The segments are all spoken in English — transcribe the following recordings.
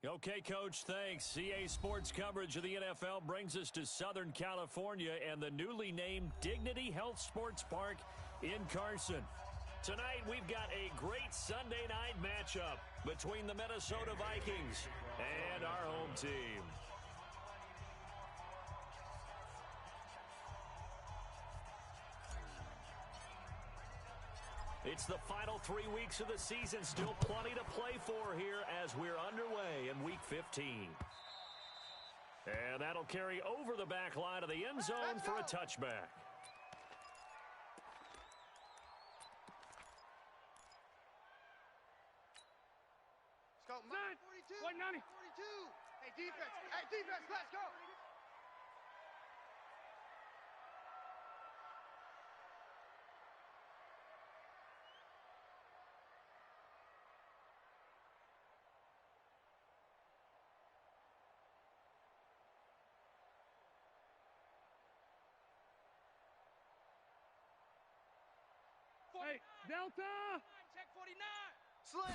Okay, Coach, thanks. CA Sports coverage of the NFL brings us to Southern California and the newly named Dignity Health Sports Park in Carson. Tonight, we've got a great Sunday night matchup between the Minnesota Vikings and our home team. It's the final 3 weeks of the season. Still plenty to play for here as we're underway in Week 15. And that'll carry over the back line of the end zone for a touchback. Let's go. 42. 190. 42. Hey, defense. Hey, defense, let's go. Hey, Delta! Check 49. Slam.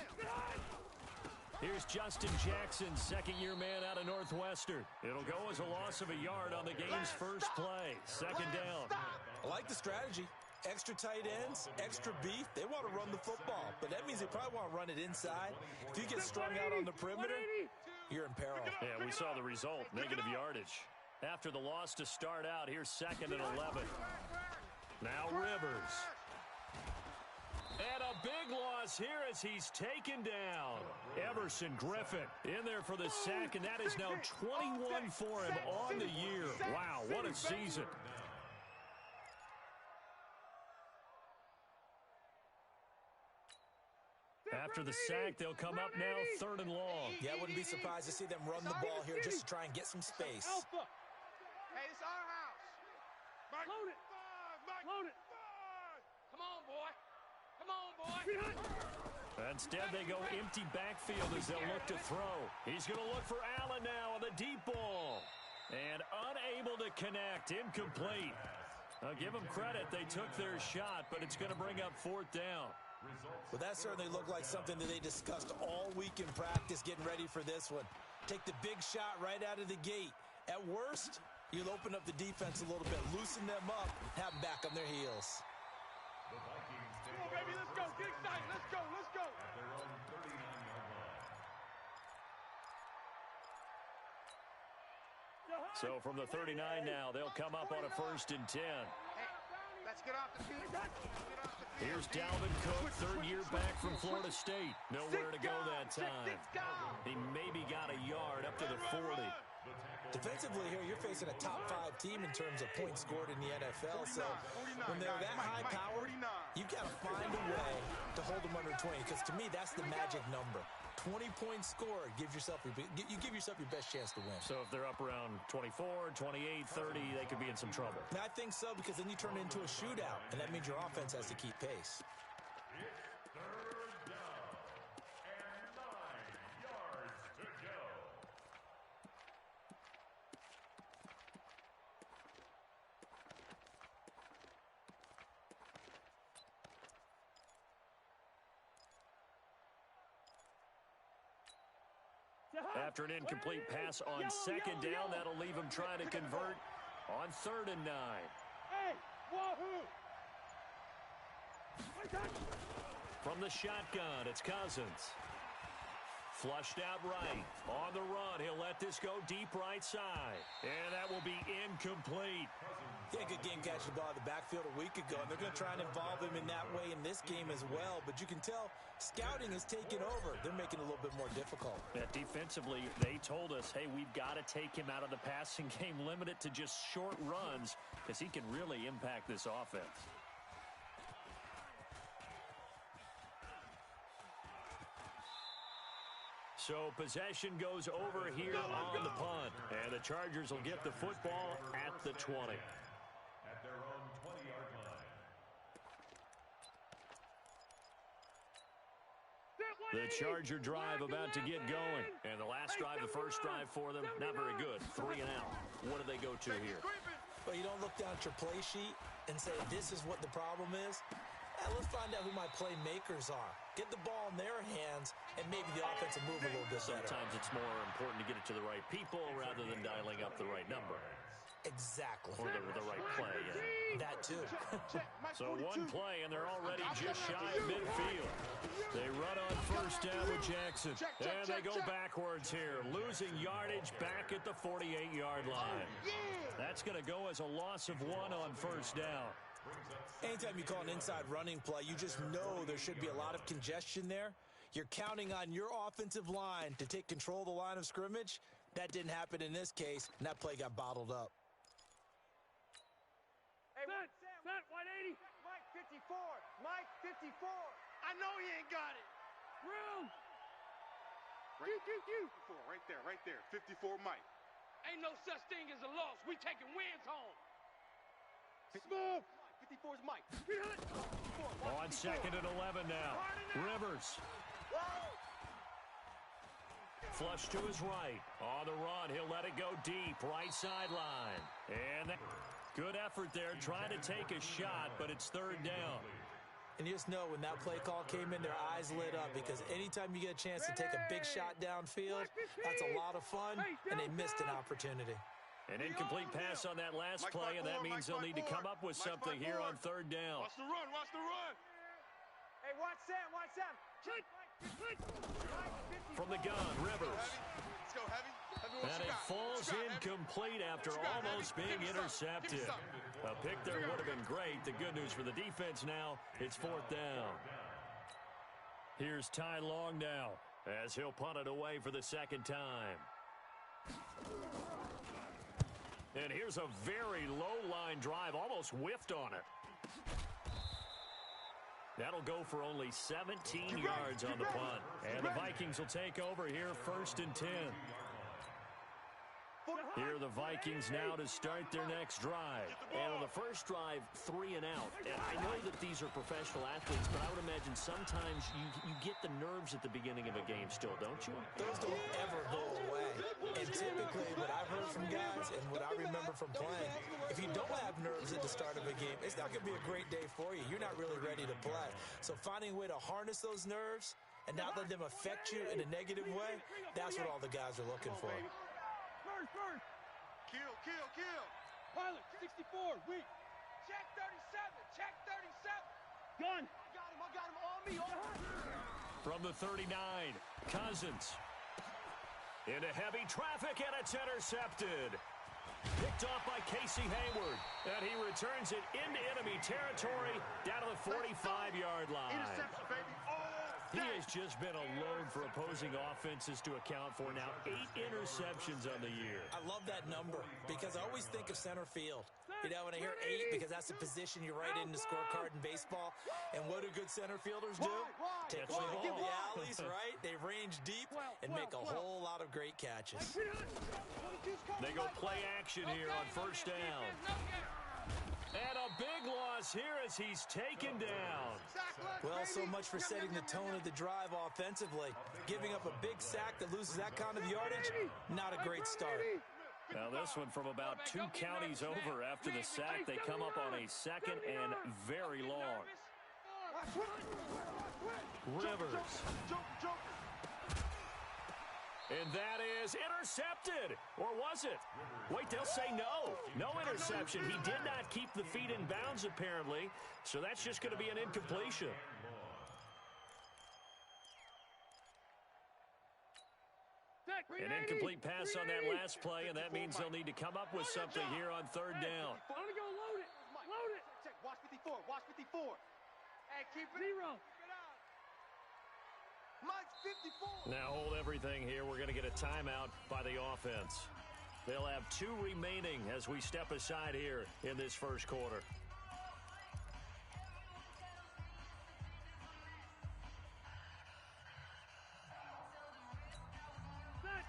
Here's Justin Jackson, second-year man out of Northwestern. It'll go as a loss of a yard on the game's first play. Second down. I like the strategy. Extra tight ends, extra beef. They want to run the football, but that means they probably want to run it inside. If you get strung out on the perimeter, you're in peril. Yeah, we saw the result, negative yardage. After the loss to start out, here's 2nd and 11. Now Rivers. And a big loss here as he's taken down. Everson Griffin in there for the sack, and that is now 21 for him on the year. Wow, what a season. After the sack, they'll come up now 3rd and long. Yeah, I wouldn't be surprised to see them run the ball here just to try and get some space. Hey, it's our house. Load it. Load it. Come on, boy. Come on, boy. Instead, they go empty backfield as they'll look to throw. He's going to look for Allen now on the deep ball. And unable to connect, incomplete. I'll give them credit. They took their shot, but it's going to bring up 4th down. Well, that certainly looked like something that they discussed all week in practice, getting ready for this one. Take the big shot right out of the gate. At worst, you'll open up the defense a little bit, loosen them up, have them back on their heels. Come on, baby, let's go. Get excited. Let's go. Let's go. At their own 39-yard line. So from the 39 now, they'll come up on a 1st and 10. Hey, let's get off the field. Here's Dalvin Cook, 3rd year back from Florida State. Nowhere to go that time. He maybe got a yard up to the 40. Defensively here, you're facing a top 5 team in terms of points scored in the NFL. So when they're that high powered, you've got to find a way to hold them under 20. Because to me, that's the magic number. 20 points scored, you give yourself your best chance to win. So if they're up around 24, 28, 30, they could be in some trouble. And I think so, because then you turn it into a shootout, and that means your offense has to keep pace. It's 3rd down and 9 yards to go. After an incomplete pass on 2nd down, that'll leave him trying to convert on 3rd and 9. Hey, wahoo! From the shotgun, it's Cousins. Flushed out right. On the run, he'll let this go deep right side. And that will be incomplete. He had a good game catching the ball in the backfield a week ago, and they're going to try and involve him in that way in this game as well. But you can tell scouting is taking over. They're making it a little bit more difficult. Defensively, they told us, hey, we've got to take him out of the passing game, limit it to just short runs, because he can really impact this offense. So possession goes over here on the punt. And the Chargers will get the football at the 20. At their own 20-yard line. The Charger drive about to get going. And the last drive, the first drive for them, not very good. 3 and out. What do they go to here? Well, you don't look down at your play sheet and say, this is what the problem is. And let's find out who my playmakers are. Get the ball in their hands, and maybe the offense will move a little bit better. Sometimes it's more important to get it to the right people rather than dialing up the right number. Exactly. Or the right play, yeah. That too. So one play, and they're already just shy of midfield. They run on first down with Jackson. And they go backwards here, losing yardage back at the 48-yard line. That's going to go as a loss of 1 on first down. Anytime you call an inside running play, you just know there should be a lot of congestion there. You're counting on your offensive line to take control of the line of scrimmage. That didn't happen in this case, and that play got bottled up. Set, 180. Mike 54. Mike 54. I know he ain't got it. Room. Right there, right there. 54 Mike. Ain't no such thing as a loss. We taking wins home. Smooth. 54's Mike. On second and 11 now. Rivers. Flush to his right. On the run, he'll let it go deep. Right sideline. And good effort there, trying to take a shot, but it's third down. And you just know when that play call came in, their eyes lit up, because anytime you get a chance to take a big shot downfield, that's a lot of fun, and they missed an opportunity. An incomplete pass on that last play, and that means they'll need to come up with something here on third down. Watch the run, watch the run. Hey, watch Sam, watch Sam. From the gun, Rivers. Let's go, heavy. And it falls incomplete after almost being intercepted. A pick there would have been great. The good news for the defense now, it's fourth down. Here's Ty Long now as he'll punt it away for the second time. And here's a very low-line drive, almost whiffed on it. That'll go for only 17 yards on the punt. And the Vikings will take over here, 1st and 10. Here are the Vikings now to start their next drive. And on the first drive, 3 and out. And I know that these are professional athletes, but I would imagine sometimes you get the nerves at the beginning of a game still, don't you? Those don't ever go away. And typically what I've heard from guys and what I remember from playing, if you don't have nerves at the start of a game, it's not going to be a great day for you. You're not really ready to play. So finding a way to harness those nerves and not let them affect you in a negative way, that's what all the guys are looking for. First. Kill. Pilot, 64, weak. Check 37, check 37. Gun. I got him, on me. From the 39, Cousins. Into heavy traffic, and it's intercepted. Picked off by Casey Hayward. And he returns it into enemy territory down to the 45-yard line. Interception, baby. He has just been a load for opposing offenses to account for now. 8 interceptions on the year. I love that number because I always think of center field. You know, when I hear 8, because that's the position you write in the scorecard in baseball. And what do good center fielders do? Take away the ball in the alleys, right? They range deep and make a whole lot of great catches. They go play action here on first down. And a big loss here as he's taken down. Well, so much for setting the tone of the drive offensively. Giving up a big sack that loses that kind of yardage, not a great start. Now this one from about 2 counties over after the sack. They come up on a second and very long. Rivers. And that is intercepted. Or was it? Wait, they'll say no. No interception. He did not keep the feet in bounds, apparently. So that's just going to be an incompletion. An incomplete pass on that last play, and that means they'll need to come up with something here on third down. I'm going to go load it. Load it. Check, watch 54, watch 54. Hey, keep it. 0. Mike 54. Now hold everything here. We're going to get a timeout by the offense. They'll have 2 remaining as we step aside here in this first quarter.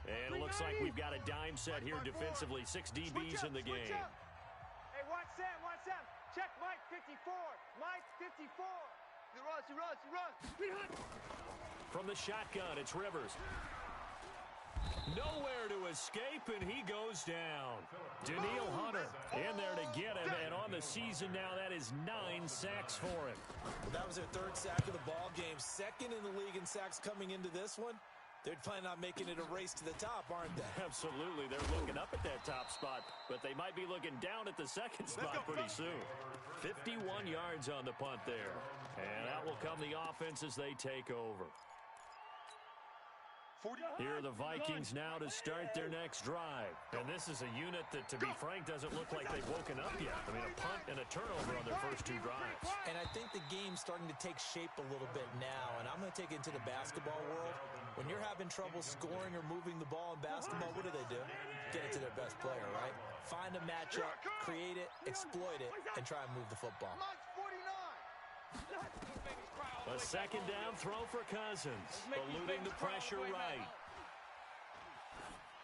And it looks like we've got a dime set here defensively. 6 DBs in the game. Hey, watch Sam, watch Sam. Check Mike 54. Mike 54. He runs. From the shotgun, it's Rivers. Nowhere to escape, and he goes down. Daniil Hunter in there to get him, and on the the season now. That is 9 sacks for him. Well, that was their 3rd sack of the ball game. 2nd in the league in sacks coming into this one. They're planning on making it a race to the top, aren't they? Absolutely. They're looking up at that top spot, but they might be looking down at the 2nd spot pretty soon. 51 yards on the punt there. And out will come the offense as they take over. Here are the Vikings now to start their next drive. And this is a unit that, to be frank, doesn't look like they've woken up yet. I mean, a punt and a turnover on their first 2 drives. And I think the game's starting to take shape a little bit now. And I'm going to take it into the basketball world. When you're having trouble scoring or moving the ball in basketball, what do? Get it to their best player, right? Find a matchup, create it, exploit it, and try and move the football. A 2nd down throw for Cousins, eluding the pressure right.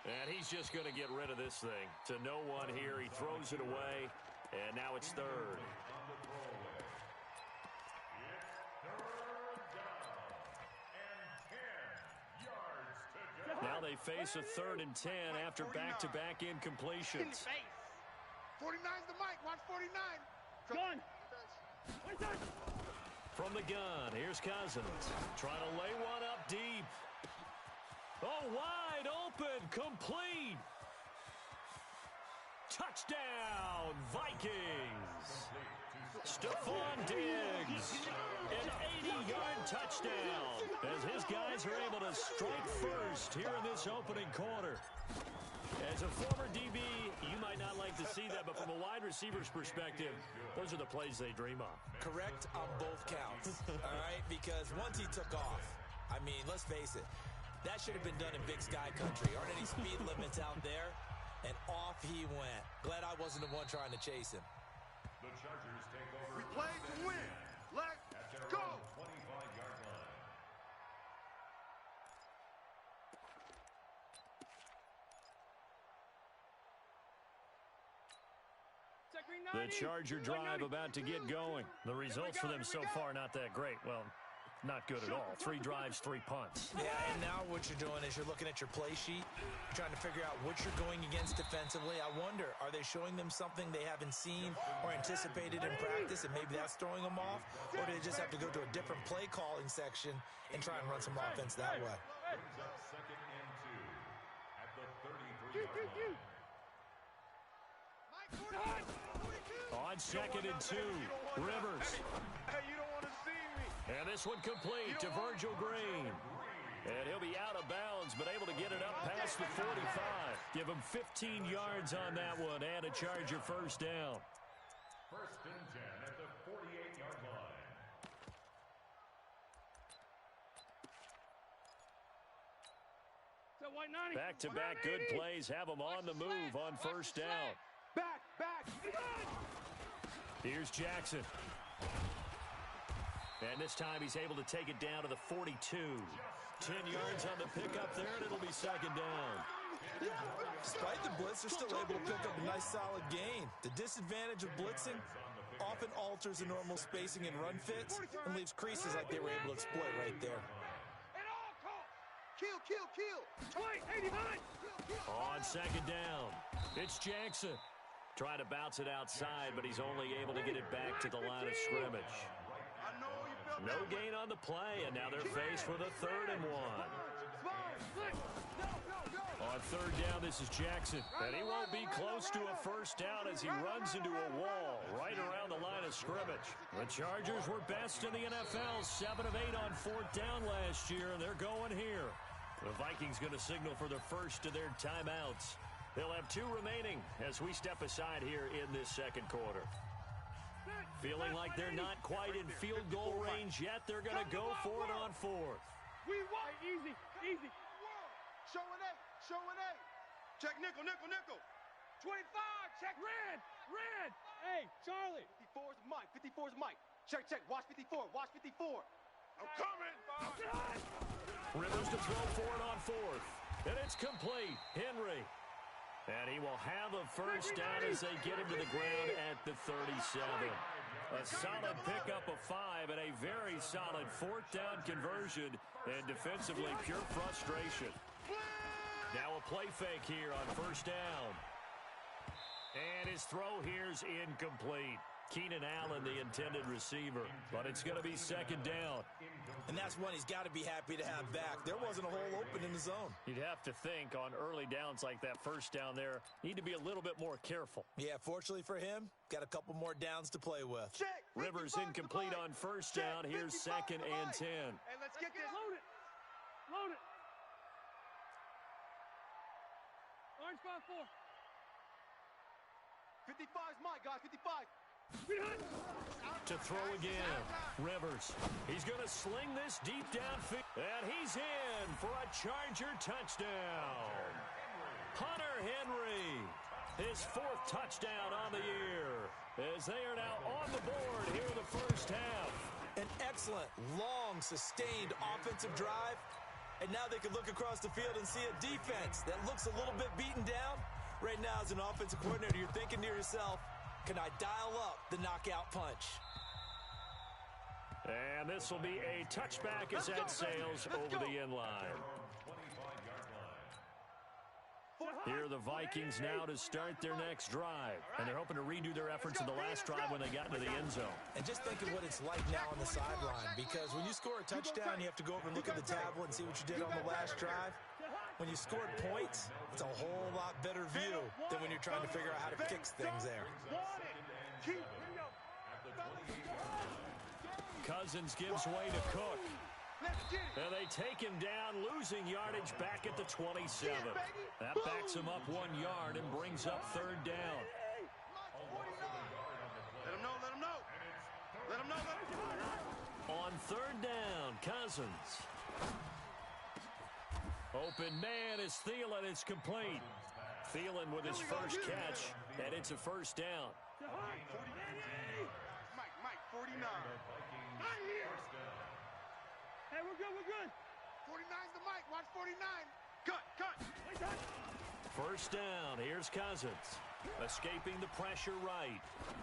And he's just going to get rid of this thing. To no one here, he throws it away, and now it's 3rd. Now they face a 3rd and 10 after back-to-back incompletions. 49's the mic. Watch 49. Gun. From the gun, here's Cousins. Trying to lay one up deep. Oh, wide open, complete. Touchdown, Vikings. Stephon Diggs, an 80-yard touchdown as his guys are able to strike first here in this opening quarter. As a former DB, you might not like to see that, but from a wide receiver's perspective, those are the plays they dream of. Correct on both counts, all right? Because once he took off, I mean, let's face it, that should have been done in Big Sky country. Aren't any speed limits out there? And off he went. Glad I wasn't the one trying to chase him. The Chargers take over. We play to win. Let's go. 25-yard line. The Charger drive about to get going. The results for them so far not that great. Well, not good at all. 3 drives, 3 punts. Yeah, and now what you're doing is you're looking at your play sheet, trying to figure out what you're going against defensively. I wonder, are they showing them something they haven't seen or anticipated in practice, and maybe that's throwing them off? Or do they just have to go to a different play calling section and try and run some offense that way? Brings up 2nd and 2 at the 33-yard line. On 2nd and 2, Rivers. Hey, you don't want to see me. And this one complete to Virgil Green. And he'll be out of bounds, but able to get it up past the 45. Give him 15 yards on that one and a Charger first down. 1st and 10 at the 48-yard line. Back-to-back good plays have them on the move on first down. Back. Here's Jackson. And this time he's able to take it down to the 42. 10 yards on the pickup there, and it'll be 2nd down. Despite the blitz, they're still able to pick up a nice solid gain. The disadvantage of blitzing often alters the normal spacing and run fits and leaves creases like they were able to exploit right there. Kill. 89. On 2nd down, it's Jackson. Trying to bounce it outside, but he's only able to get it back to the line of scrimmage. No gain on the play, and now they're faced with a 3rd and 1. On 3rd down, this is Jackson, and he won't be close to a first down as he runs into a wall right around the line of scrimmage. The Chargers were best in the NFL, 7 of 8 on 4th down last year, and they're going here. The Vikings going to signal for the first of their timeouts. They'll have 2 remaining as we step aside here in this 2nd quarter. Feeling like they're not quite in field goal range yet, they're going to go for it on 4th. We want easy. Show an 8. Check nickel. 25. Check red. Hey, Charlie. 54's Mike. 54's Mike. Check. Watch 54. I'm coming. Rivers to throw for it on 4th. And it's complete. Henry. And he will have a first down as they get him to the ground at the 37. A solid pickup of 5 and a very solid 4th down conversion, and defensively pure frustration. Now a play fake here on first down. And his throw here's incomplete. Keenan Allen, the intended receiver. But it's going to be second down. And that's one he's got to be happy to have back. There wasn't a hole open in the zone. You'd have to think on early downs like that first down there, need to be a little bit more careful. Yeah, fortunately for him, got a couple more downs to play with. Check. Rivers incomplete on first down. Here's second and 10. Hey, let's get this. Load it. Load it. Orange 5-4. 55 is mine, guys. 55. To throw again. Rivers. He's going to sling this deep downfield. And he's in for a Charger touchdown. Hunter Henry. His fourth touchdown on the year. As they are now on the board here in the first half. An excellent, long, sustained offensive drive. And now they can look across the field and see a defense that looks a little bit beaten down. Right now, as an offensive coordinator, you're thinking to yourself, can I dial up the knockout punch? And this will be a touchback as that sails over the end line. Here are the Vikings now to start their next drive. And they're hoping to redo their efforts in the last drive when they got into the end zone. And just think of what it's like now on the sideline. Because when you score a touchdown, you have to go over and look at the tablet and see what you did on the last drive. When you scored points, it's a whole lot better view than when you're trying to figure out how to fix things there. Cousins gives way to Cook. And they take him down, losing yardage back at the 27. That backs him up 1 yard and brings up third down. Let him know, let him know. Let him know, let him know. On third down, Cousins. Open man is Thielen. It's complete. Thielen with his first catch, and it's a first down. Mike, 49. Hey, we're good, we're good. 49's the mic. Watch 49. Cut. First down. Here's Cousins. Escaping the pressure right.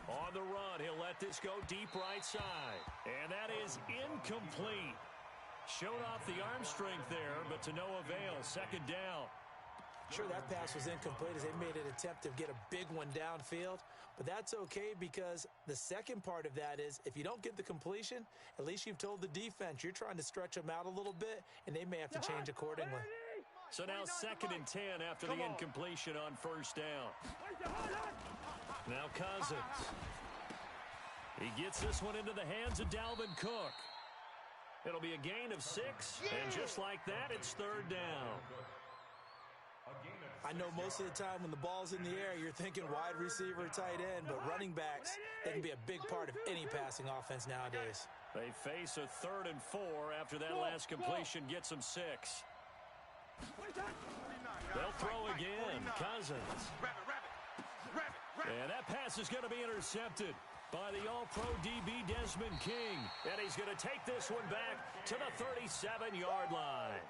On the run, he'll let this go deep right side. And that is incomplete. Showed off the arm strength there, but to no avail. Second down. Sure, that pass was incomplete as they made an attempt to get a big one downfield. But that's okay because the second part of that is if you don't get the completion, at least you've told the defense you're trying to stretch them out a little bit, and they may have to change accordingly. So now second and 10 after the incompletion on first down. Now Cousins. He gets this one into the hands of Dalvin Cook. It'll be a gain of 6, and just like that, it's third down. I know most of the time when the ball's in the air, you're thinking wide receiver, tight end, but running backs, they can be a big part of any passing offense nowadays. They face a 3rd and 4 after that last completion gets them 6. They'll throw again. Cousins. And that pass is going to be intercepted by the All-Pro DB Desmond King. And he's going to take this one back to the 37-yard line.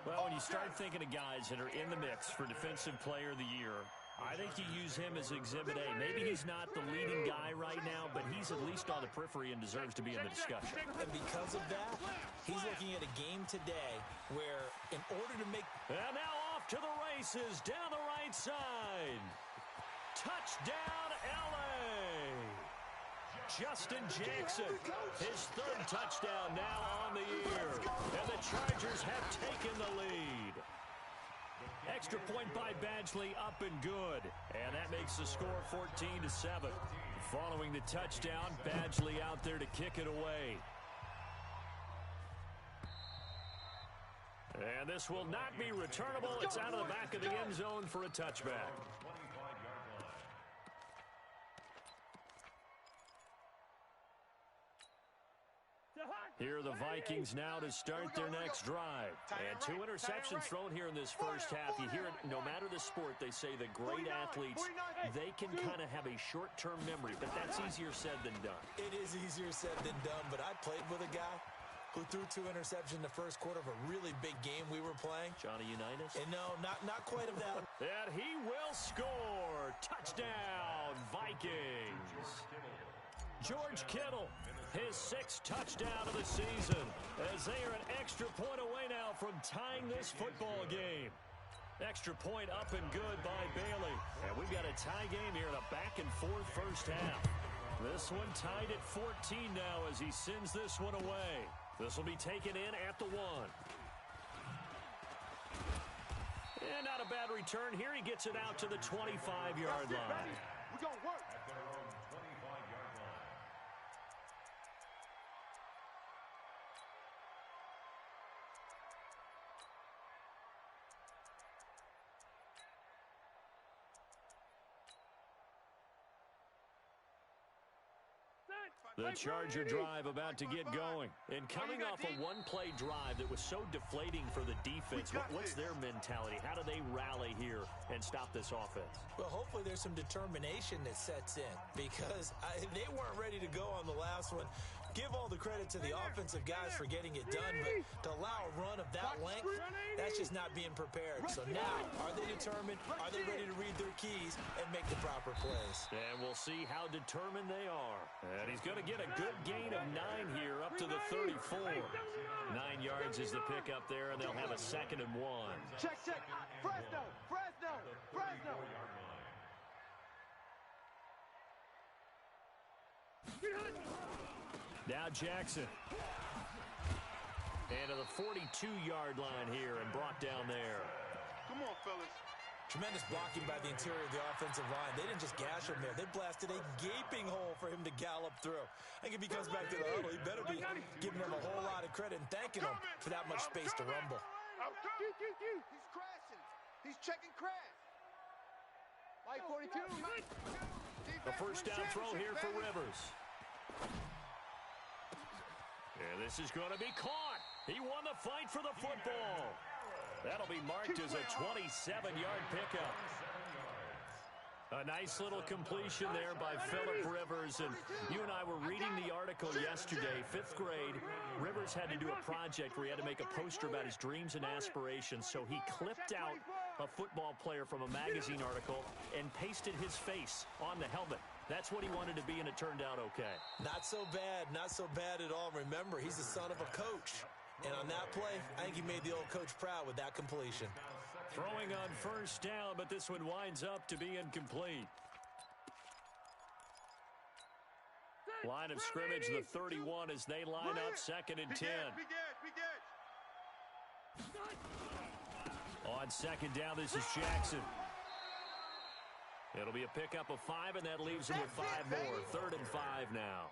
Well, when you start thinking of guys that are in the mix for Defensive Player of the Year, I think you use him as Exhibit A. Maybe he's not the leading guy right now, but he's at least on the periphery and deserves to be in the discussion. And because of that, he's looking at a game today where in order to make... And now off to the races down the right side. Touchdown, L.A. Justin Jackson, his 3rd touchdown now on the year. And the Chargers have taken the lead. Extra point by Badgley up and good. And that makes the score 14-7. Following the touchdown, Badgley out there to kick it away. And this will not be returnable. It's out of the back of the end zone for a touchback. Here are the Vikings now to start their next drive. And 2 interceptions thrown here in this first half. You hear it, no matter the sport, they say that great athletes, they can kind of have a short-term memory, but that's easier said than done. It is easier said than done, but I played with a guy who threw 2 interceptions in the first quarter of a really big game we were playing. Johnny Unitas? And no, not quite of that. And he will score. Touchdown, Vikings. George Kittle, his 6th touchdown of the season, as they are an extra point away now from tying this football game. Extra point up and good by Bailey. And we've got a tie game here in a back-and-forth first half. This one tied at 14 now as he sends this one away. This will be taken in at the 1. And not a bad return here. He gets it out to the 25-yard line. We're going to work. At their own 25-yard line. The Charger drive about to get going. And coming off a one-play drive that was so deflating for the defense, what's their mentality? How do they rally here and stop this offense? Well, hopefully there's some determination that sets in because they weren't ready to go on the last one. Give all the credit to the offensive guys for getting it done, but to allow a run of that length, that's just not being prepared. So now, are they determined? Are they ready to read their keys and make the proper plays? And we'll see how determined they are. And he's going to get a good gain of 9 here up to the 34. 9 yards is the pickup there, and they'll have a 2nd and 1. Check. Fresno. Now Jackson. And to the 42-yard line here and brought down there. Come on, fellas. Tremendous blocking by the interior of the offensive line. They didn't just gash him there. They blasted a gaping hole for him to gallop through. I think if he comes back to the huddle, he better be giving them a whole lot of credit and thanking them for that much space to rumble. He's crashing. He's checking crash. Mike 42. A first down throw here for Rivers. And this is going to be caught. He won the fight for the football. That'll be marked as a 27-yard pickup. A nice little completion there by Phillip Rivers. And you and I were reading the article yesterday, 5th grade. Rivers had to do a project where he had to make a poster about his dreams and aspirations. So he clipped out a football player from a magazine article and pasted his face on the helmet. That's what he wanted to be, and it turned out okay. Not so bad at all. Remember, he's the son of a coach. And on that play, I think he made the old coach proud with that completion. Throwing on first down, but this one winds up to be incomplete. Line of scrimmage, the 31 as they line up 2nd and 10. On 2nd down, this is Jackson. It'll be a pickup of 5, and that leaves him with 5 more. 3rd and 5 now.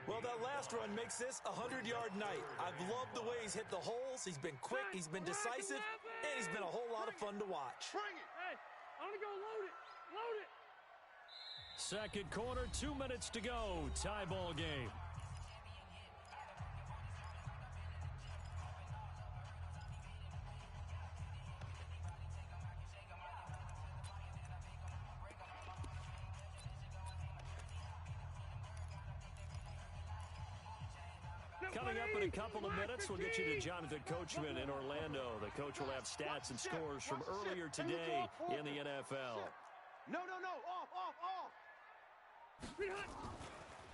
Well, that last run makes this a 100-yard night. I've loved the way he's hit the holes. He's been quick, he's been decisive, and he's been a whole lot of fun to watch. Bring it. Hey, I want to go load it. Load it. Second quarter, 2 minutes to go. Tie ball game. Coming up in a couple of minutes, we'll get you to Jonathan Coachman in Orlando. The coach will have stats and scores from earlier today in the NFL. No. Off.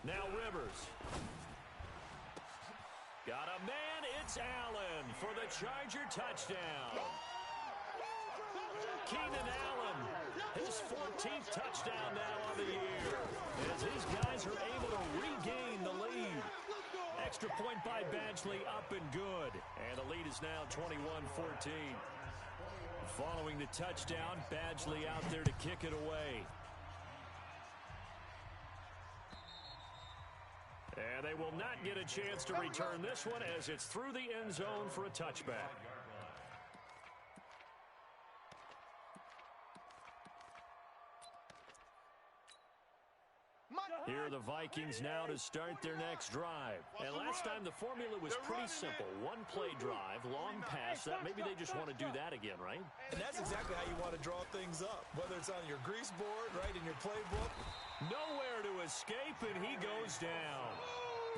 Now Rivers. Got a man, it's Allen for the Charger touchdown. Keenan Allen, his 14th touchdown now on the year, as his guys are able to regain the lead. Extra point by Badgley, up and good. And the lead is now 21-14. Following the touchdown, Badgley out there to kick it away. And they will not get a chance to return this one as it's through the end zone for a touchback. Here are the Vikings now to start their next drive. And last time the formula was pretty simple. One play drive, long pass. Maybe they just want to do that again, right? And that's exactly how you want to draw things up. Whether it's on your grease board, right, in your playbook. Nowhere to escape, and he goes down.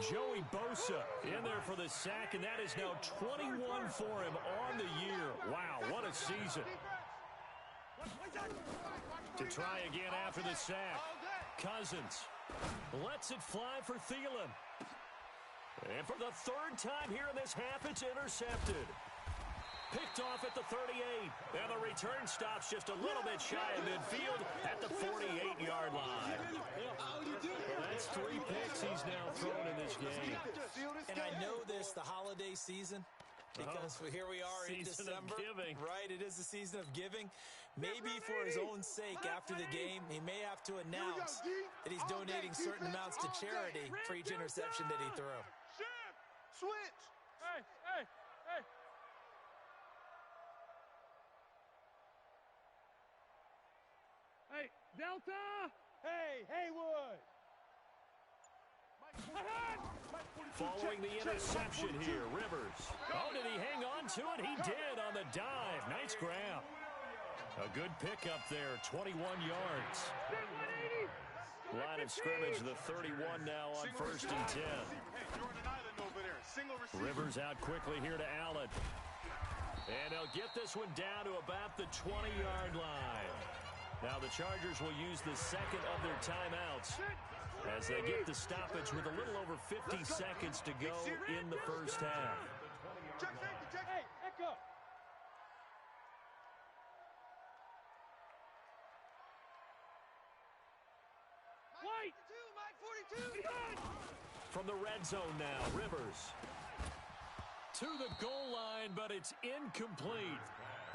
Joey Bosa in there for the sack, and that is now 21 for him on the year. Wow, what a season. To try again after the sack. Cousins lets it fly for Thielen. And for the 3rd time here in this half, it's intercepted. Picked off at the 38. And the return stops just a little bit shy of midfield at the 48-yard line. Well, that's 3 picks he's now thrown in this game. And I know this, the holiday season, because here we are in December. Right, it is the season of giving. Maybe for his own sake after the game, he may have to announce that he's donating certain amounts to charity for each interception that he threw. Switch. Hey, hey, hey. Hey, Delta. Hey, Haywood. Following the interception here, Rivers. Oh, did he hang on to it? He did on the dive. Nice grab. A good pickup there, 21 yards. Line of scrimmage, the 31 now on 1st and 10. Rivers out quickly here to Allen. And they'll get this one down to about the 20-yard line. Now the Chargers will use the second of their timeouts as they get the stoppage with a little over 50 seconds to go in the first half. Hey, Echo. White. Mike 42. From the red zone now, Rivers. To the goal line, but it's incomplete.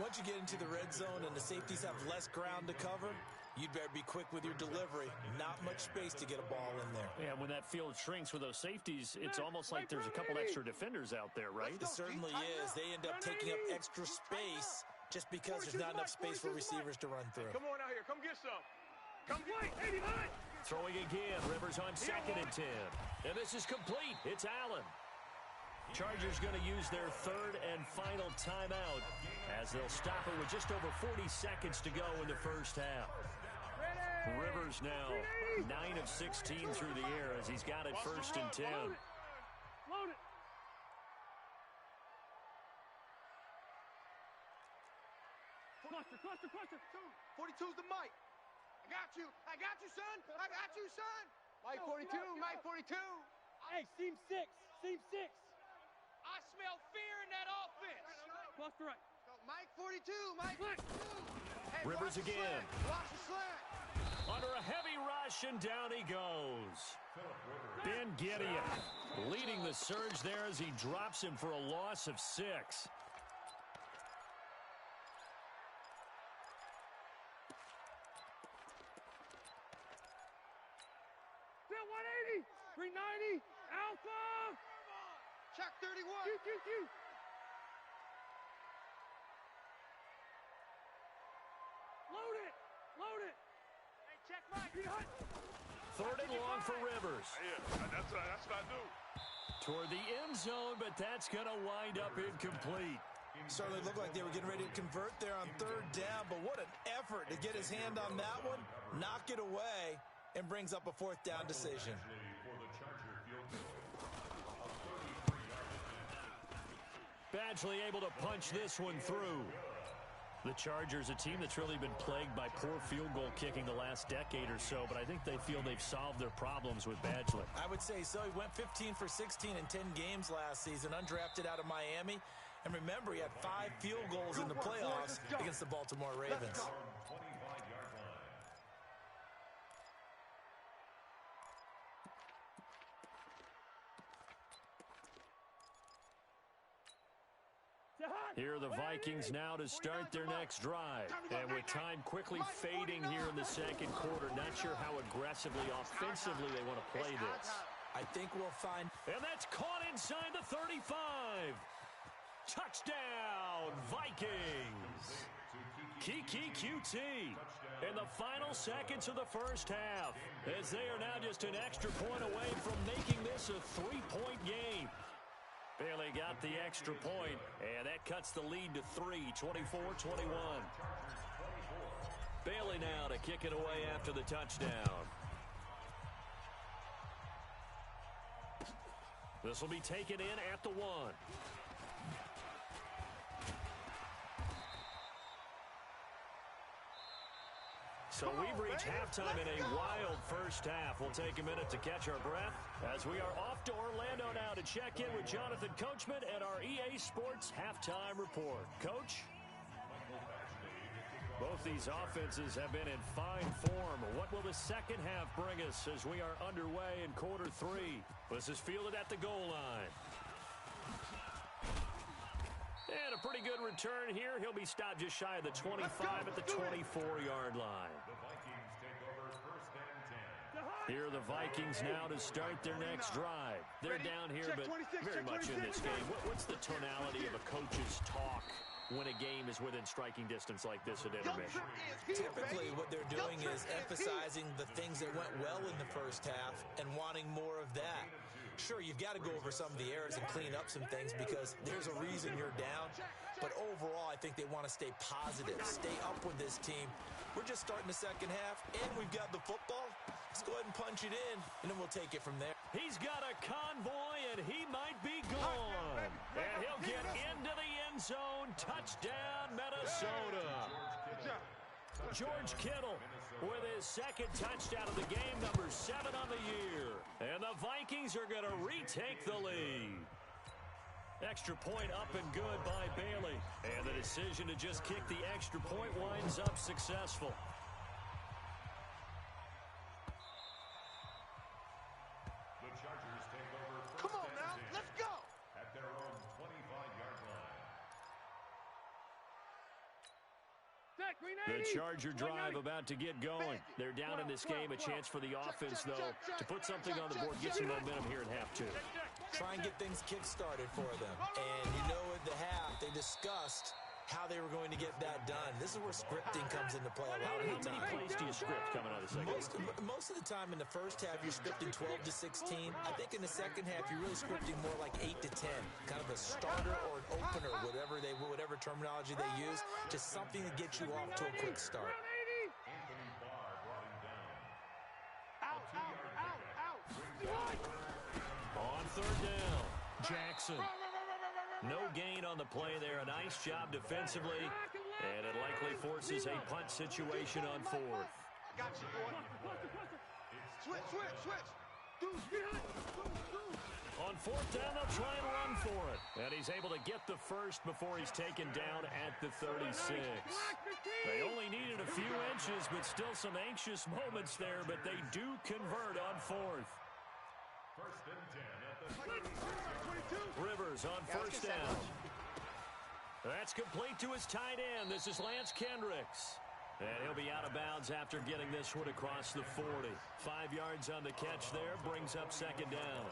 Once you get into the red zone and the safeties have less ground to cover, you'd better be quick with your delivery. Not much space to get a ball in there. Yeah, when that field shrinks with those safeties, it's almost like there's a couple extra defenders out there, right? It certainly is. They end up taking up extra space just because there's not enough space for receivers to run through. Come on out here. Come get some. Come get 89. Throwing again. Rivers on 2nd and 10. And this is complete. It's Allen. Chargers going to use their 3rd and final timeout as they'll stop it with just over 40 seconds to go in the first half. Rivers now 9 of 16 through the air as he's got it 1st and 10. Load it. Cluster. 42's the Mike. I got you, son. Mike 42, Mike 42. Hey, seam 6. I smell fear in that offense. Cluster right. Mike 42, Mike. Hey, Rivers again. Watch the slant. Under a heavy rush, and down he goes. Ben Gideon leading the surge there as he drops him for a loss of 6. Still 180. 390. Alpha. Check 31. Q. Load it. Hey, check Mike. 3rd and long for Rivers. Yeah, that's what I do. Toward the end zone, but that's going to wind up incomplete. Certainly looked like they were getting ready to convert there on 3rd down, but what an effort to get his hand on that one, knock it away, and brings up a 4th down decision. Badgley able to punch this one through. The Chargers, a team that's really been plagued by poor field goal kicking the last decade or so, but I think they feel they've solved their problems with Badgley. I would say so. He went 15 for 16 in 10 games last season, undrafted out of Miami. And remember, he had 5 field goals in the playoffs against the Baltimore Ravens. Here are the Vikings now to start their next drive. And with time quickly fading here in the second quarter, not sure how aggressively, offensively they want to play this. I think we'll find... And that's caught inside the 35. Touchdown, Vikings. Kiki QT in the final seconds of the first half, as they are now just an extra point away from making this a 3-point game. Bailey got the extra point, and that cuts the lead to 3, 24-21. Bailey now to kick it away after the touchdown. This will be taken in at the 1. So we've reached halftime in a wild first half. We'll take a minute to catch our breath as we are off to Orlando now to check in with Jonathan Coachman and our EA Sports halftime report. Coach? Both these offenses have been in fine form. What will the second half bring us as we are underway in quarter three? This is fielded at the goal line. And a pretty good return here. He'll be stopped just shy of the 25 at the 24-yard line. The Vikings take over first and 10. Here are the Vikings now to start their next drive. They're down here, but very much in this game. What's the tonality of a coach's talk when a game is within striking distance like this at intermission? Typically, what they're doing is emphasizing the things that went well in the first half and wanting more of that. Sure, you've got to go over some of the errors and clean up some things because there's a reason you're down. But overall, I think they want to stay positive, stay up with this team. We're just starting the second half, and we've got the football. Let's go ahead and punch it in, and then we'll take it from there. He's got a convoy, and he might be gone. And he'll get into the end zone. Touchdown, Minnesota. George Kittle with his second touchdown of the game, number 7 on the year. And the Vikings are going to retake the lead. Extra point up and good by Bailey. And the decision to just kick the extra point winds up successful. The Chargers take over first Come on and now, 10 let's go. at their own 25-yard line. The Charger drive about to get going. They're down in this game. A chance for the offense, though, to put something on the board, get some momentum here in half two. Try and get things kick-started for them. And you know at the half, they discussed how they were going to get that done. This is where scripting comes into play a lot of the time. How many plays do you script coming out of the second? Most of the time in the first half, you're scripting 12 to 16. I think in the second half, you're really scripting more like 8 to 10. Kind of a starter or an opener, whatever terminology they use. Just something to get you off to a quick start. Anthony Barr brought him down. Out. On third down, Jackson. No gain on the play there. A nice job defensively, and it likely forces a punt situation on fourth. Got you, boy. Switch. On fourth down, they'll try and run for it. And he's able to get the first before he's taken down at the 36. They only needed a few inches, but still some anxious moments there, but they do convert on fourth. First and 10 at the 36-yard line. Rivers on first down. That's complete to his tight end. This is Lance Kendricks. And he'll be out of bounds after getting this one across the 40. 5 yards on the catch there, brings up second down.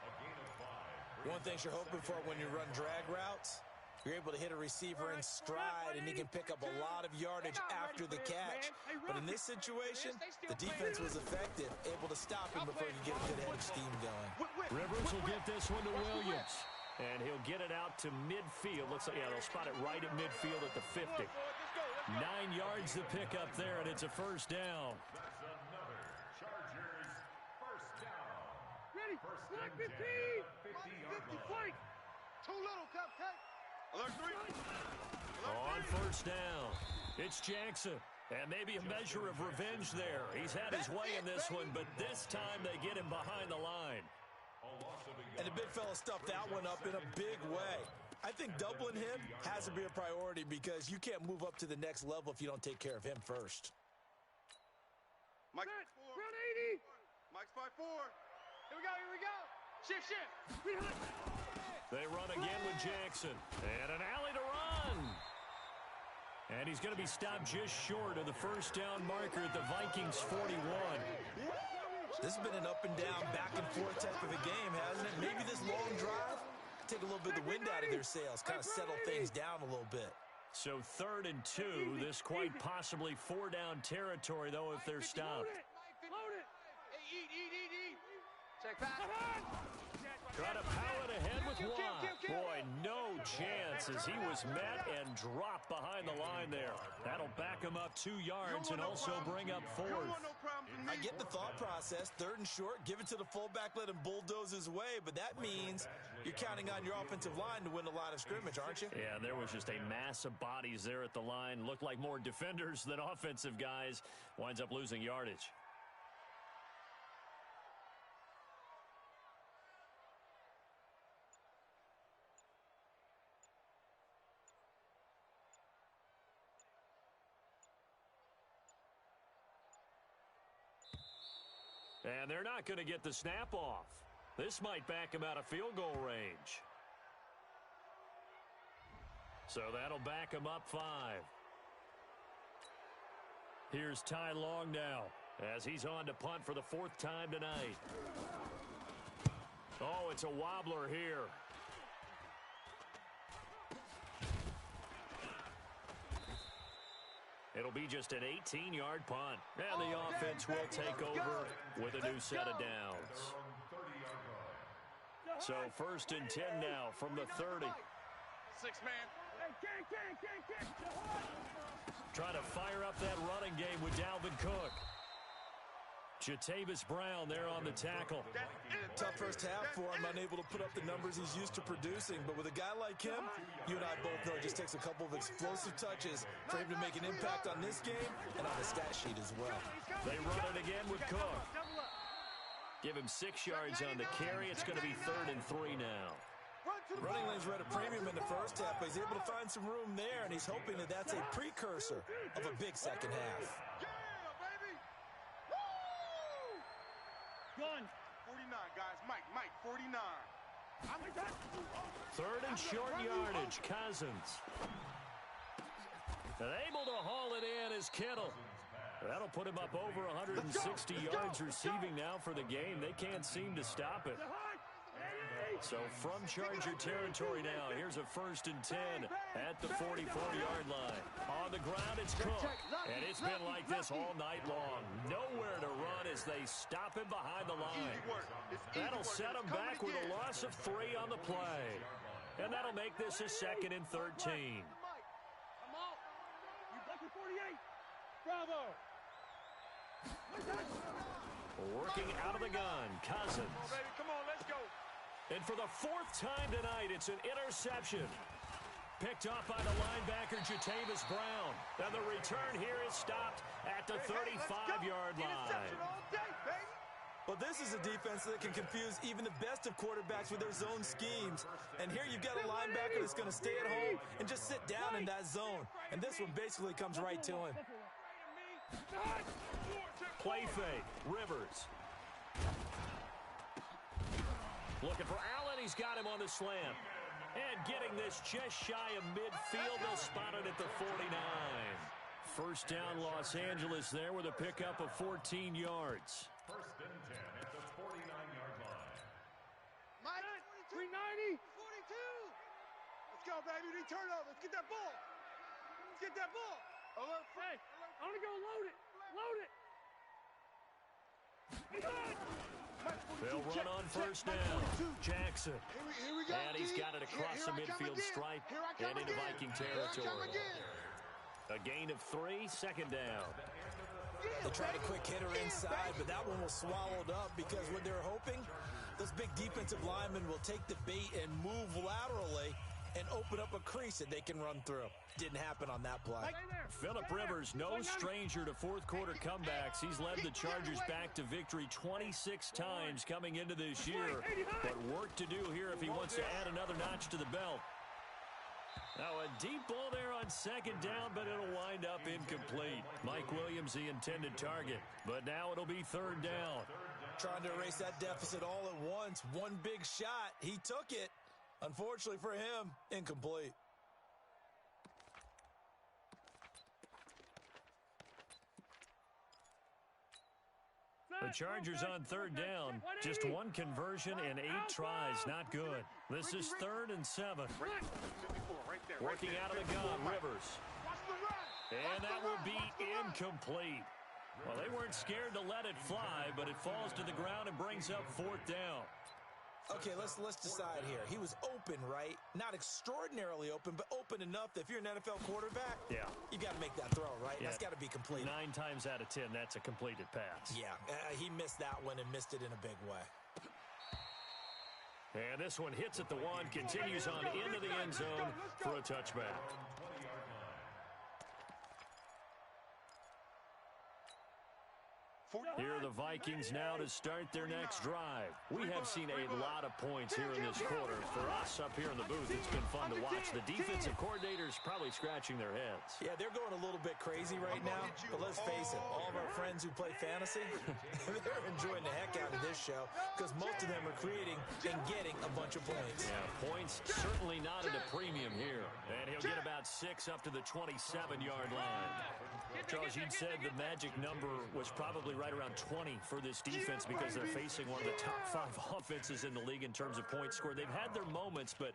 A gain of 5. One thing you're hoping for when you run drag routes, you're able to hit a receiver in stride, and he can pick up a lot of yardage after the catch. But in this situation, the defense was effective, able to stop him before he could get a good head of steam going. Rivers will get this one to Williams. And he'll get it out to midfield. Looks like, yeah, they'll spot it right at midfield at the 50. 9 yards to pick up there, and it's a first down. That's another Chargers first down. Ready, First block and 10 15. at the 50-yard line. Fight. Too little, Cupcake. Alert 3. On first down, it's Jackson. And maybe a measure of revenge there. He's had his way in this one, but this time they get him behind the line. A loss of a And the big fella stuffed that one up in a big way. I think doubling him has to be a priority because you can't move up to the next level if you don't take care of him first. Mike, Round 80. Mike's 5-4. Here we go. Shift. They run again with Jackson. And an alley to run. And he's going to be stopped just short of the first down marker at the Vikings 41. This has been an up and down, back and forth type of a game, hasn't it? Maybe this long drive, take a little bit of the wind out of their sails, kind of settle things down a little bit. So 3rd and 2, this quite possibly 4-down territory, though, if they're stopped. Load it. Hey, eat. Check back. Trying to power it ahead with Watt. Boy, no chance as he was met and dropped behind the line there. That'll back him up 2 yards and also bring up 4th. I get the thought process, 3rd and short, give it to the fullback, let him bulldoze his way, but that means You're counting on your offensive line to win the line of scrimmage, aren't you? Yeah, there was just a mass of bodies there at the line. Looked like more defenders than offensive guys. Winds up losing yardage. And they're not going to get the snap off. This might back him out of field goal range. So that'll back him up 5. Here's Ty Long now as he's on to punt for the 4th time tonight. Oh, it's a wobbler here. It'll be just an 18-yard punt. And the offense will take over with a new set of downs. So 1st and 10 now from the 30. 6-man. Trying to fire up that running game with Dalvin Cook. Jatavis Brown there on the tackle. Tough first half for him, unable to put up the numbers he's used to producing. But with a guy like him, you and I both know it just takes a couple of explosive touches for him to make an impact on this game and on the stat sheet as well. They run it again with Cook. Give him 6 yards on the carry. It's going to be 3rd and 3 now. Running lanes were at a premium in the first half, but he's able to find some room there, and he's hoping that that's a precursor of a big second half. Gun. 49, guys. Mike, 49. 3rd and short yardage. Cousins. And able to haul it in is Kittle. That'll put him up over 160 yards receiving now for the game. They can't seem to stop it. So from Charger territory now, here's a 1st and 10 at the 44-yard line. On the ground, it's Cook. And it's been like this all night long. Nowhere to run as they stop him behind the line. That'll set him back with a loss of 3 on the play. And that'll make this a 2nd and 13. Come on. You lucky 48. Bravo. Working out of the gun, Cousins. Come on, let's go. And for the 4th time tonight, it's an interception. Picked off by the linebacker, Jatavis Brown. And the return here is stopped at the 35-yard line. Well, this is a defense that can confuse even the best of quarterbacks with their zone schemes. And here you've got a linebacker that's going to stay at home and just sit down in that zone. And this one basically comes right to him. Play fake, Rivers. Looking for Allen. He's got him on the slant. And getting this just shy of midfield. They'll spot it at the 49. First down, Los Angeles there with a pickup of 14 yards. 1st and 10 at the 49-yard line. Mike, 390. 42. Let's go, baby. Return over. Let's get that ball. Let's get that ball. Alert. Hey, I want to go load it. Load it. They'll run on 1st down. Jackson. Here we go. And he's got it across the midfield stripe and into Viking territory. A gain of 3, 2nd down. They tried a quick hitter inside, but that one was swallowed up because what they're hoping, those big defensive linemen will take the bait and move laterally and open up a crease that they can run through. Didn't happen on that play. Phillip Rivers, no stranger to 4th quarter comebacks. He's led the Chargers back to victory 26 times coming into this year. But work to do here if he wants to add another notch to the belt. Now a deep ball there on 2nd down, but it'll wind up incomplete. Mike Williams, the intended target. But now it'll be 3rd down. Trying to erase that deficit all at once. One big shot. He took it. Unfortunately for him, incomplete. The Chargers on 3rd down. Just 1 conversion and 8 tries. Not good. This is 3rd and 7. Working out of the gun, Rivers. And that will be incomplete. Well, they weren't scared to let it fly, but it falls to the ground and brings up 4th down. Okay, let's decide here. He was open, right? Not extraordinarily open, but open enough that if you're an NFL quarterback, you got to make that throw, right? Yeah. That's got to be complete. 9 times out of 10, that's a completed pass. Yeah, he missed that one and missed it in a big way. And this one hits at the 1, continues on into the end zone for a touchback. Here are the Vikings now to start their next drive. We have seen a lot of points here in this quarter. For us up here in the booth, it's been fun to watch. The defensive coordinators probably scratching their heads. Yeah, they're going a little bit crazy right now. But let's face it, all of our friends who play fantasy, they're enjoying the heck out of this show because most of them are creating and getting a bunch of points. Yeah, points certainly not at a premium here. And he'll get about 6 up to the 27-yard line. Charles, you'd said the magic number was probably right around 20 for this defense because they're facing one of the top 5 offenses in the league in terms of points scored. They've had their moments, but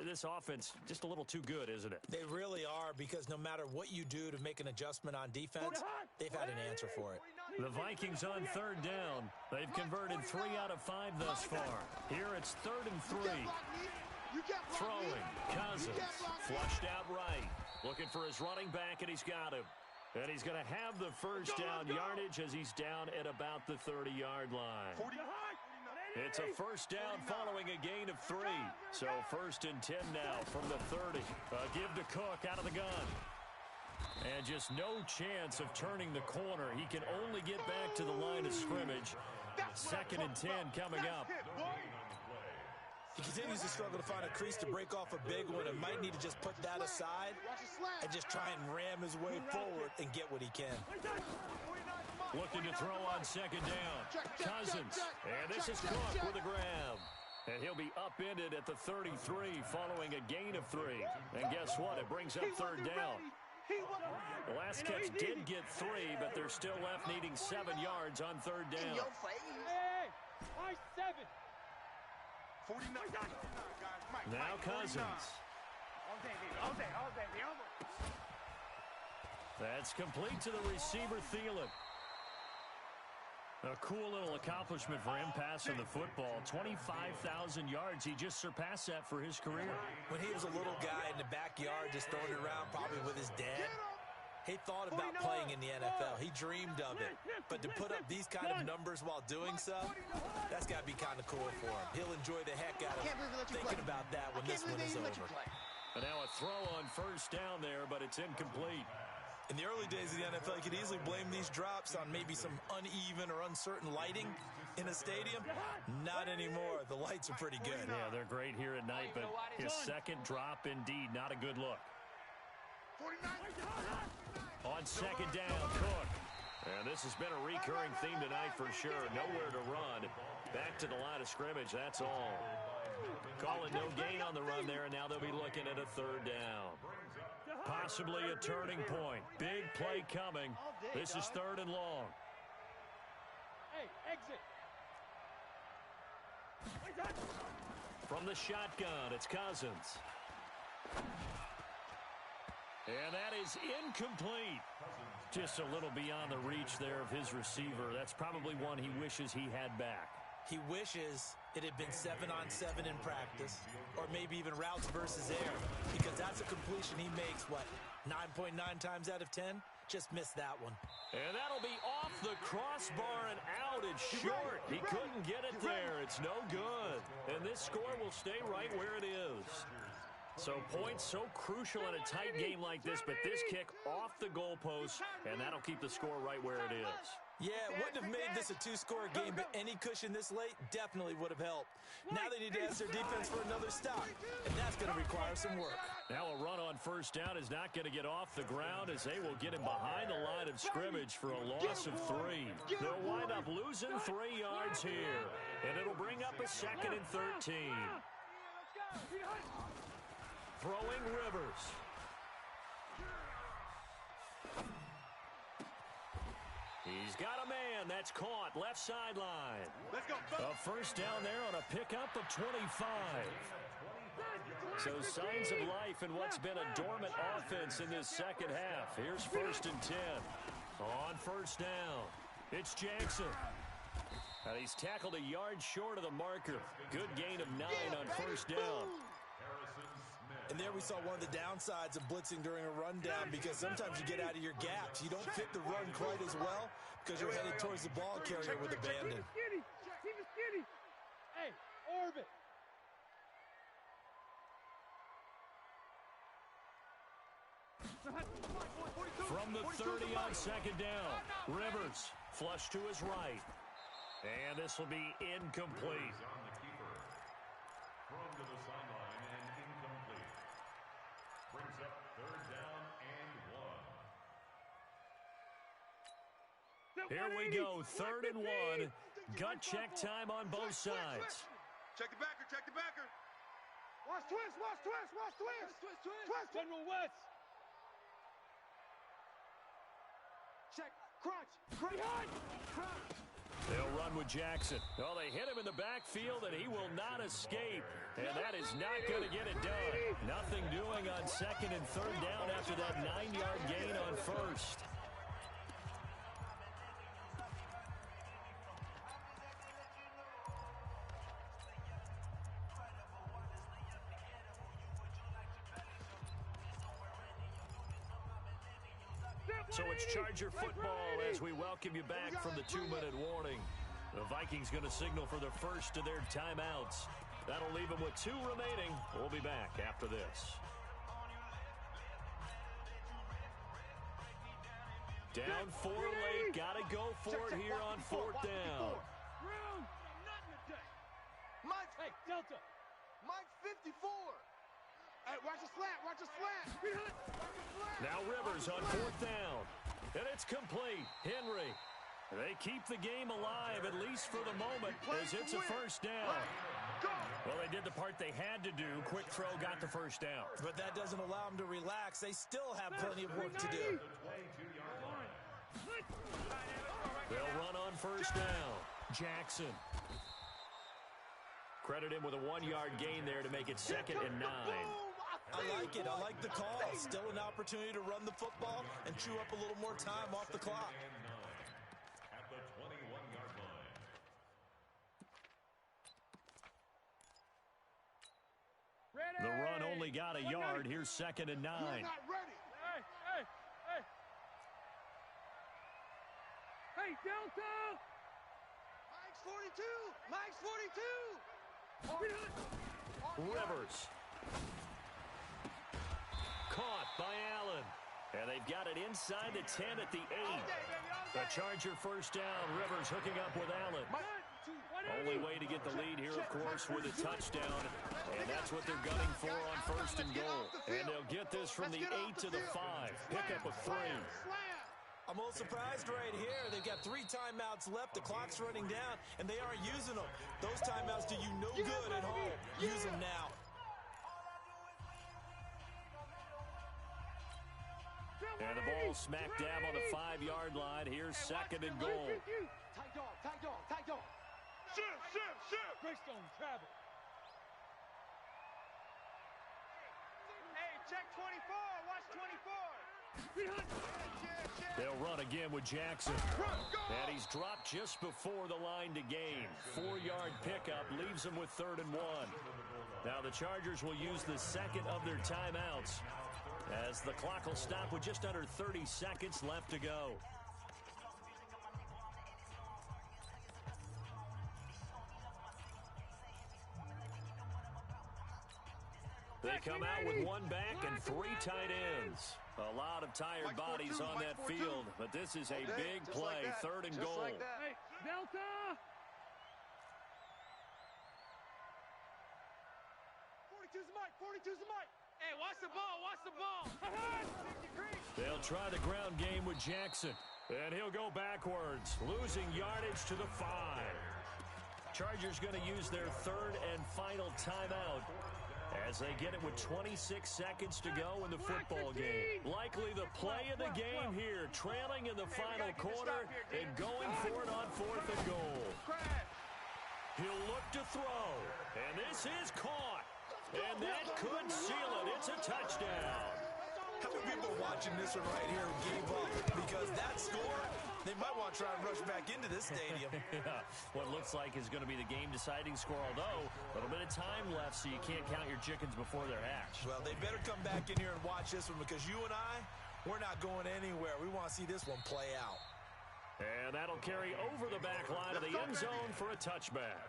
this offense just a little too good, isn't it? They really are, because no matter what you do to make an adjustment on defense, they've had an answer for it. The Vikings on 3rd down. They've converted 3 out of 5 thus far. Here it's 3rd and 3. Throwing, Cousins, flushed out right. Looking for his running back, and he's got him. And he's going to have the first down yardage as he's down at about the 30-yard line. It's a first down following a gain of 3. So 1st and 10 now from the 30. Give to Cook out of the gun. And just no chance of turning the corner. He can only get back to the line of scrimmage. 2nd and 10 coming up. He continues to struggle to find a crease to break off a big one and might need to just put that aside and just try and ram his way forward and get what he can. Looking to throw on 2nd down. Cousins. And this is Cook with a grab. And he'll be upended at the 33 following a gain of 3. And guess what? It brings up 3rd down. The last catch did get 3, but they're still left needing 7 yards on 3rd down. Hey, 7. Now Cousins. That's complete to the receiver, Thielen. A cool little accomplishment for him passing the football. 25,000 yards. He just surpassed that for his career. When he was a little guy in the backyard just throwing it around probably with his dad, he thought about playing in the NFL. He dreamed of it. But to put up these kind of numbers while doing so, that's got to be kind of cool for him. He'll enjoy the heck out of thinking about that when this one is over. And now a throw on 1st down there, but it's incomplete. In the early days of the NFL, you could easily blame these drops on maybe some uneven or uncertain lighting in a stadium. Not anymore. The lights are pretty good. Yeah, they're great here at night, but his 2nd drop, indeed, not a good look. On 2nd down, Cook. And this has been a recurring theme tonight for sure. Nowhere to run. Back to the line of scrimmage, that's all. Calling no gain on the run there, and now they'll be looking at a 3rd down. Possibly a turning point. Big play coming. This is 3rd and long. Hey, exit. From the shotgun, it's Cousins. And that is incomplete. Just a little beyond the reach there of his receiver. That's probably one he wishes he had back. He wishes it had been 7-on-7 in practice, or maybe even routes versus air, because that's a completion he makes, what, 9.9 times out of 10? Just missed that one. And that'll be off the crossbar and out. It's short. He couldn't get it there. It's no good. And this score will stay right where it is. So points so crucial in a tight game like this, but this kick off the goalpost, and that'll keep the score right where it is. Yeah, it wouldn't have made this a 2-score game, but any cushion this late definitely would have helped. Now they need to ask their defense for another stop, and that's going to require some work. Now a run on 1st down is not going to get off the ground as they will get him behind the line of scrimmage for a loss of 3. They'll wind up losing 3 yards here, and it'll bring up a 2nd and 13. Throwing Rivers. He's got a man. That's caught. Left sideline. Let's go. A 1st down there on a pickup of 25. So signs of life in what's been a dormant offense in this 2nd half. Here's 1st and 10. On 1st down, it's Jackson. And he's tackled a yard short of the marker. Good gain of 9 on 1st down. And there we saw one of the downsides of blitzing during a rundown, because sometimes you get out of your gaps. You don't fit the run quite as well because you're headed towards the ball carrier with abandon. Hey, Orbit, From the 30 on second down, Rivers flush to his right. And this will be incomplete. On the keeper. Thrown to the sideline and incomplete. Brings up third down and 1. Here we go, 3rd and 1. Gut check time on both sides. Check the backer, check the backer. Watch twist, watch twist, watch twist. Twist. General West. Check. Crunch. Behind. Crunch. They'll run with Jackson. Well, they hit him in the backfield, and he will not escape. And that is not going to get it done. Nothing doing on 2nd and 3rd down after that 9-yard gain on 1st. So it's Charger football as we welcome you back from the 2-minute warning. The Vikings going to signal for the first of their timeouts. That'll leave them with 2 remaining. We'll be back after this. Down 4 late. Got to go for it here on 4th down. Mike, Hey, Delta. Mike 54. Hey, watch the slant, watch the slant. Now Rivers on 4th down. And it's complete. Henry. They keep the game alive, at least for the moment, as it's a first down. Well, they did the part they had to do. Quick throw got the first down. But that doesn't allow them to relax. They still have plenty of work to do. They'll run on first down. Jackson. Credit him with a 1-yard gain there to make it 2nd and 9. I like it. I like the call. Still an opportunity to run the football and chew up a little more time off the clock. At the 21-yard line. The run only got a yard. Here's 2nd and 9. We're not ready. Hey, Delta. Mike's 42. Mike's 42. Rivers. Caught by Allen. And they've got it inside the 10 at the 8. A Charger first down. Rivers hooking up with Allen. Only way to get the lead here, of course, with a touchdown. And that's what they're gunning for on 1st and goal. And they'll get this from the 8 to the 5. Pick up a 3. I'm a little surprised right here. They've got 3 timeouts left. The clock's running down, and they aren't using them. Those timeouts do you no good at home. Use them now. And the ball smack dab on the 5-yard line. Here's 2nd and goal. Tight dog. Shift. Greystone travel. Hey, check 24. Watch 24. They'll run again with Jackson. And he's dropped just before the line to gain. 4-yard pickup leaves them with 3rd and 1. Now the Chargers will use the 2nd of their timeouts, as the clock will stop with just under 30 seconds left to go. They come out with 1 back and 3 tight ends. A lot of tired bodies on that field, but this is a big play, 3rd and goal. Hey, Delta. 42's the mic. Hey, watch the ball. They'll try the ground game with Jackson, and he'll go backwards, losing yardage to the 5. Chargers going to use their 3rd and final timeout as they get it with 26 seconds to go in the football game. Likely the play of the game here, trailing in the final quarter and going for it on 4th and goal. He'll look to throw, and this is caught. And that could seal it. It's a touchdown. How many people watching this one right here gave up? Because that score, they might want to try and rush back into this stadium. Yeah, what looks like is going to be the game-deciding score, although a little bit of time left, so you can't count your chickens before they're hatched. Well, they better come back in here and watch this one, because you and I, we're not going anywhere. We want to see this one play out. And that'll carry over the back line of the end zone for a touchback.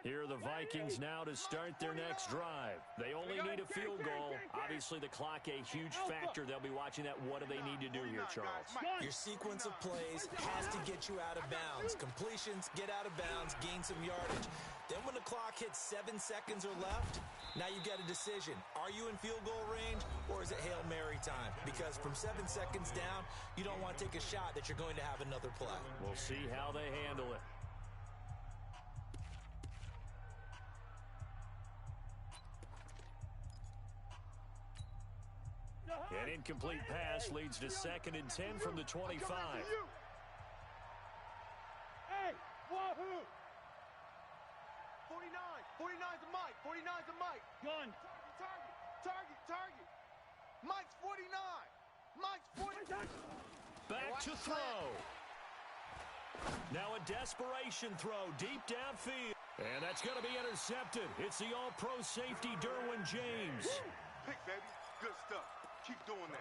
Here are the Vikings now to start their next drive. They only need a field goal. Obviously, the clock a huge factor. They'll be watching that. What do they need to do here, Charles? Your sequence of plays has to get you out of bounds. Completions, get out of bounds, gain some yardage. Then when the clock hits 7 seconds or left, now you've got a decision. Are you in field goal range, or is it Hail Mary time? Because from 7 seconds down, you don't want to take a shot that you're going to have another play. We'll see how they handle it. An incomplete pass leads to 2nd and 10 from the 25. Hey, wahoo! 49. 49's a Mike. 49's a Mike. Gun. Target. Mike's 49. Mike's 49. Back to throw. Now a desperation throw deep downfield. And that's going to be intercepted. It's the all-pro safety, Derwin James. Pick, baby. Good stuff. Keep doing that.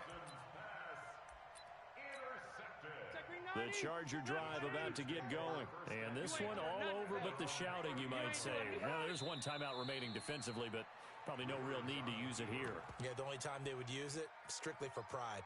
The Charger drive about to get going. And this one all over but the shouting, you might say. Now, there's one timeout remaining defensively, but probably no real need to use it here. Yeah, the only time they would use it, strictly for pride.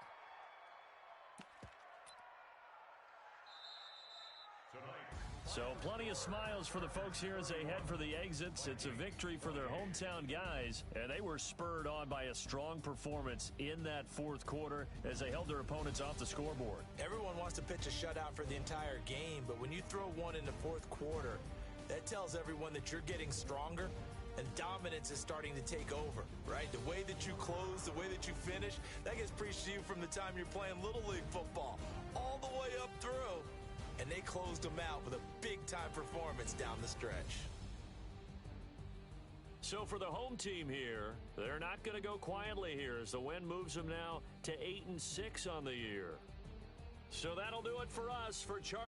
So plenty of smiles for the folks here as they head for the exits. It's a victory for their hometown guys, and they were spurred on by a strong performance in that fourth quarter as they held their opponents off the scoreboard. Everyone wants to pitch a shutout for the entire game, but when you throw one in the fourth quarter, that tells everyone that you're getting stronger and dominance is starting to take over, right? The way that you close, the way that you finish, that gets preached to you from the time you're playing Little League football all the way up through. And they closed them out with a big-time performance down the stretch. So for the home team here, they're not going to go quietly here as the win moves them now to 8-6 on the year. So that'll do it for us. For Charlie.